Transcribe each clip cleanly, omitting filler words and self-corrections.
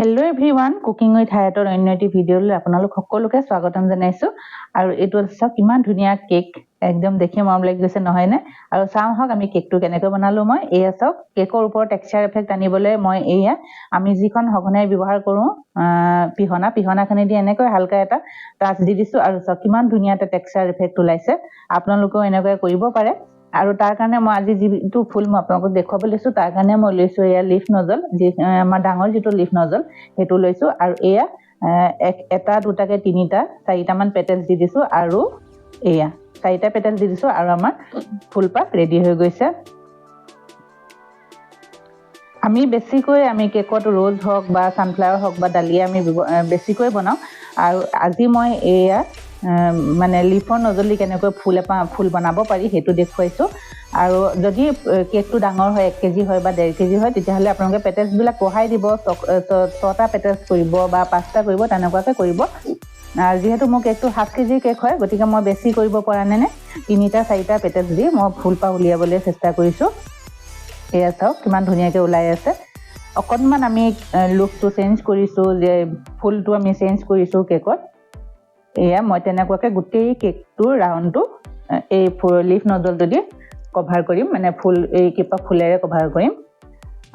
Hello' everyone, cooking with হায়াতৰ অন্য এটি ভিডিঅ'লৈ আপোনালোক সকলোকে স্বাগতম জনাইছোঁ। আৰু এইটো চাওক কিমান ধুনীয়া কেক, একদম দেখি মৰম লাগি গৈছে নহয়নে? আৰু চাওঁ হওক আমি কেকটো কেনেকৈ বনালোঁ। মই এয়া চাওক, কেকৰ ওপৰত টেক্সচাৰ এফেক্ট আনিবলৈ মই এয়া আমি যিখন সঘনাই ব্যৱহাৰ কৰোঁ পিহনাখিনি দি এনেকৈ হালকা এটা টাচ দি দিছোঁ। আৰু চাওক কিমান ধুনীয়া এটা টেক্সচাৰ এফেক্ট ওলাইছে। আপোনালোকেও এনেকৈ কৰিব পাৰে। আৰু তাৰ কাৰণে মই আজি যিটো ফুল মই আপোনালোকক দেখুৱাব লৈছোঁ, তাৰ কাৰণে মই লৈছোঁ এয়া লিফ নজল, আমাৰ ডাঙৰ যিটো লিফ নজল সেইটো লৈছোঁ। আৰু এয়া এটা দুটাকে তিনিটা চাৰিটামান পেটেলছ দি দিছোঁ। আৰু এয়া 4টা পেটেলছ দি দিছোঁ। আৰু আমাৰ ফুলপাহ ৰেডি হৈ গৈছে। আমি বেছিকৈ কেকত ৰ'জ হওক বা ছানফ্লাৱাৰ হওক বা ডালিয়া আমি বেছিকৈ বনাওঁ। আৰু আজি মই এয়া মানে লিফৰ নজলি কেনেকৈ ফুল বনাব পাৰি সেইটো দেখুৱাইছোঁ। আৰু যদি কেকটো ডাঙৰ হয় 1 কেজি হয় বা 1.5 কেজি হয়, তেতিয়াহ'লে আপোনালোকে পেটেলছবিলাক বঢ়াই দিব, 6টা পেটেলছ কৰিব বা 5টা কৰিব, তেনেকুৱাকৈ কৰিব। যিহেতু মোৰ কেকটো 1/2 কেজিৰ কেক হয়, গতিকে মই বেছি কৰিব পৰা নাই, 3টা 4টা পেটেলছ দি মই ফুলপাহ উলিয়াবলৈ চেষ্টা কৰিছোঁ। এয়া চাওক কিমান ধুনীয়াকৈ ওলাই আছে। অকণমান আমি লুকটো চেঞ্জ কৰিছোঁ, যে ফুলটো আমি চেঞ্জ কৰিছোঁ কেকত। এয়া মই তেনেকুৱাকৈ গোটেই কেকটোৰ ৰাউণ্ডটো এই লিফ নজলটো দি কভাৰ কৰিম, মানে এই ফুলেৰে কভাৰ কৰিম।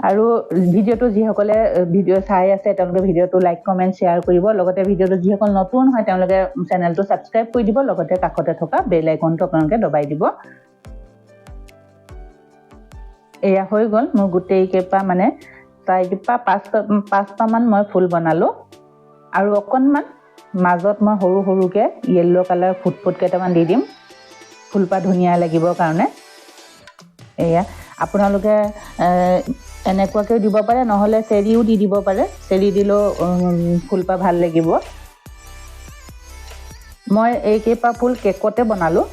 আৰু ভিডিঅ'টো যিসকলে ভিডিঅ' চাই আছে তেওঁলোকে ভিডিঅ'টো লাইক কমেণ্ট শ্বেয়াৰ কৰিব। লগতে ভিডিঅ'টো যিসকল নতুন হয় তেওঁলোকে চেনেলটো ছাবস্ক্ৰাইব কৰি দিব। লগতে কাষতে থকা বেল আইকনটো আপোনালোকে দবাই দিব। এয়া হৈ গ'ল মোৰ গোটেই কেইপাহ, মানে 4-5টামান মই ফুল বনালোঁ। আৰু অকণমান মাজত মই সৰু সৰুকৈ য়েল্ল' কালাৰ ফুট কেইটামান দি দিম, ফুলপাহ ধুনীয়া লাগিবৰ কাৰণে। এয়া আপোনালোকে এনেকুৱাকৈ দিব পাৰে, নহ'লে চেৰিও দি দিব পাৰে। চেৰি দিলেও ফুলপাহ ভাল লাগিব। মই এই কেইপাহ ফুল কেকতে বনালোঁ।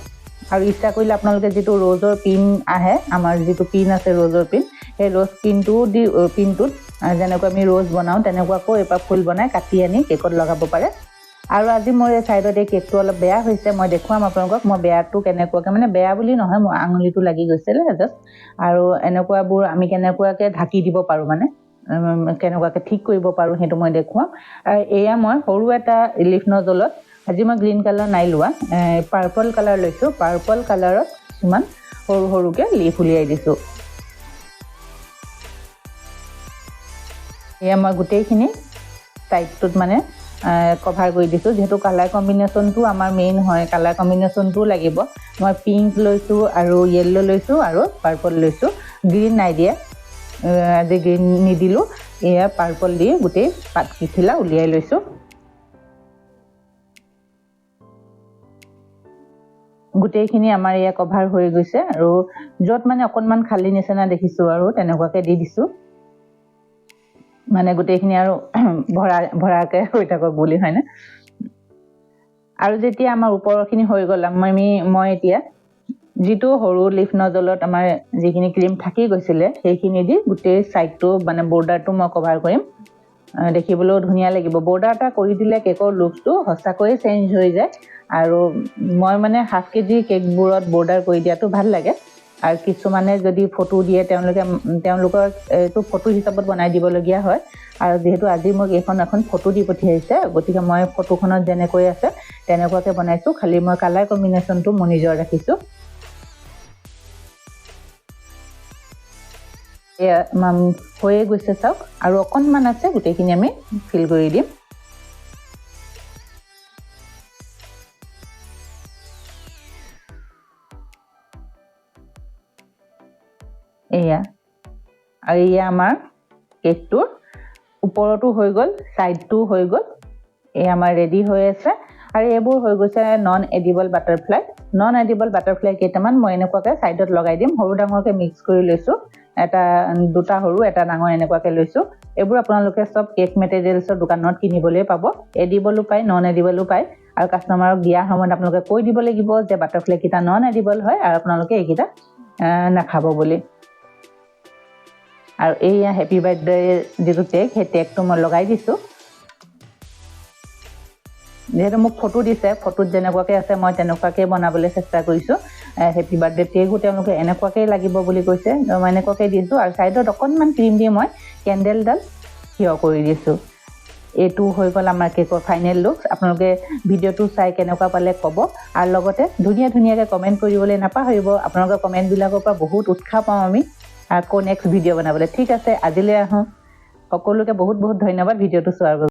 আৰু ইচ্ছা কৰিলে আপোনালোকে যিটো ৰ'জৰ পিন আহে, আমাৰ যিটো পিন আছে ৰ'জৰ পিন, সেই ৰ'জ পিনটোত যেনেকৈ আমি ৰ'জ বনাওঁ তেনেকুৱাকৈ এপাহ ফুল বনাই কাটি আনি কেকত লগাব পাৰে। আৰু আজি মোৰ এই ছাইডত এই কেকটো অলপ বেয়া হৈছে, মই দেখুৱাম আপোনালোকক মই বেয়াটো কেনেকুৱাকৈ, মানে বেয়া বুলি নহয়, মোৰ আঙুলিটো লাগি গৈছিলে জাষ্ট। আৰু এনেকুৱাবোৰ আমি কেনেকুৱাকৈ ঢাকি দিব পাৰোঁ, মানে কেনেকুৱাকৈ ঠিক কৰিব পাৰোঁ সেইটো মই দেখুৱাম। আৰু এয়া মই সৰু এটা লিফ নজলত, আজি মই গ্ৰীণ কালাৰ নাই লোৱা, পাৰ্পল কালাৰ লৈছোঁ। পাৰ্পল কালাৰত কিছুমান সৰু সৰুকৈ লিফ উলিয়াই দিছোঁ। এয়া মই গোটেইখিনি ছাইডটোত মানে কভাৰ কৰি দিছোঁ। যিহেতু কালাৰ কম্বিনেশ্যনটো আমাৰ মেইন হয়, কালাৰ কম্বিনেশ্যনটোও লাগিব। মই পিংক লৈছোঁ আৰু য়েল্ল' লৈছোঁ আৰু পাৰ্পল লৈছোঁ। গ্ৰীণ নাই দিয়া, আজি গ্ৰীণ নিদিলোঁ। এয়া পাৰ্পল দি গোটেই পাতখিলা উলিয়াই লৈছোঁ। গোটেইখিনি আমাৰ এয়া কভাৰ হৈ গৈছে। আৰু য'ত মানে অকণমান খালী নিচিনা দেখিছোঁ আৰু তেনেকুৱাকৈ দি দিছোঁ, মানে গোটেইখিনি আৰু ভৰাকৈ হৈ থাকক বুলি, হয়নে? আৰু যেতিয়া আমাৰ ওপৰৰখিনি হৈ গ'ল, মই এতিয়া যিটো সৰু লিফ নজলত আমাৰ যিখিনি ক্ৰীম থাকি গৈছিলে সেইখিনি দি গোটেই ছাইডটো, মানে বৰ্ডাৰটো মই কভাৰ কৰিম। দেখিবলৈও ধুনীয়া লাগিব। বৰ্ডাৰ এটা কৰি দিলে কেকৰ লুকটো সঁচাকৈয়ে চেঞ্জ হৈ যায়। আৰু মই মানে 1/2 কেজি কেকবোৰত বৰ্ডাৰ কৰি দিয়াটো ভাল লাগে। আৰু কিছুমানে যদি ফটো দিয়ে তেওঁলোকৰ এইটো ফটো হিচাপত বনাই দিবলগীয়া হয়। আৰু যিহেতু আজি মোক এখন ফটো দি পঠিয়াইছে, গতিকে মই ফটোখনত যেনেকৈ আছে তেনেকুৱাকৈ বনাইছোঁ। খালি মই কালাৰ কম্বিনেশ্যনটো মই নিজৰ ৰাখিছোঁ। এয়া হৈয়ে গৈছে চাওক, আৰু অকণমান আছে, গোটেইখিনি আমি ফিল কৰি দিম। এয়া আৰু এয়া আমাৰ কেকটোৰ ওপৰতো হৈ গ'ল, ছাইডটোও হৈ গ'ল। এয়া আমাৰ ৰেডি হৈ আছে। আৰু এইবোৰ হৈ গৈছে non edible butterfly. Non edible butterfly কেইটামান মই এনেকুৱাকৈ ছাইডত লগাই দিম। সৰু ডাঙৰকৈ মিক্স কৰি লৈছোঁ, দুটা সৰু এটা ডাঙৰ এনেকুৱাকৈ লৈছোঁ। এইবোৰ আপোনালোকে চব কেক মেটেৰিয়েলছৰ দোকানত কিনিবলৈ পাব। এডিবলো পায়, নন এডিবলো পায়। আৰু কাষ্টমাৰক দিয়াৰ সময়ত আপোনালোকে কৈ দিব লাগিব যে বাটাৰফ্লাইকেইটা নন এডিবল হয় আৰু আপোনালোকে এইকেইটা নাখাব বুলি। আৰু এইয়া হেপী বাৰ্থডে যিটো টেগ, সেই টেগটো মই লগাই দিছোঁ। যিহেতু মোক ফটো দিছে, ফটোত যেনেকুৱাকৈ আছে মই তেনেকুৱাকৈ বনাবলৈ চেষ্টা কৰিছোঁ। হেপী বাৰ্থডে টেগো তেওঁলোকে এনেকুৱাকৈ লাগিব বুলি কৈছে, মই এনেকুৱাকৈ দিছোঁ। আৰু ছাইডত অকণমান ক্ৰীম দি মই কেণ্ডেলডাল থিয় কৰি দিছোঁ। এইটো হৈ গ'ল আমাৰ কেকৰ ফাইনেল লুক আপোনালোকে ভিডিঅ'টো চাই কেনেকুৱা পালে ক'ব আৰু লগতে ধুনীয়াকৈ কমেণ্ট কৰিবলৈ নাপাহৰিব আপোনালোকৰ কমেণ্টবিলাকৰ পৰা বহুত উৎসাহ পাওঁ আমি আকৌ নেক্সট ভিডিঅ' বনাবলৈ ঠিক আছে আজিলৈ আহোঁ সকলোকে বহুত ধন্যবাদ ভিডিঅ'টো চোৱাৰ বাবে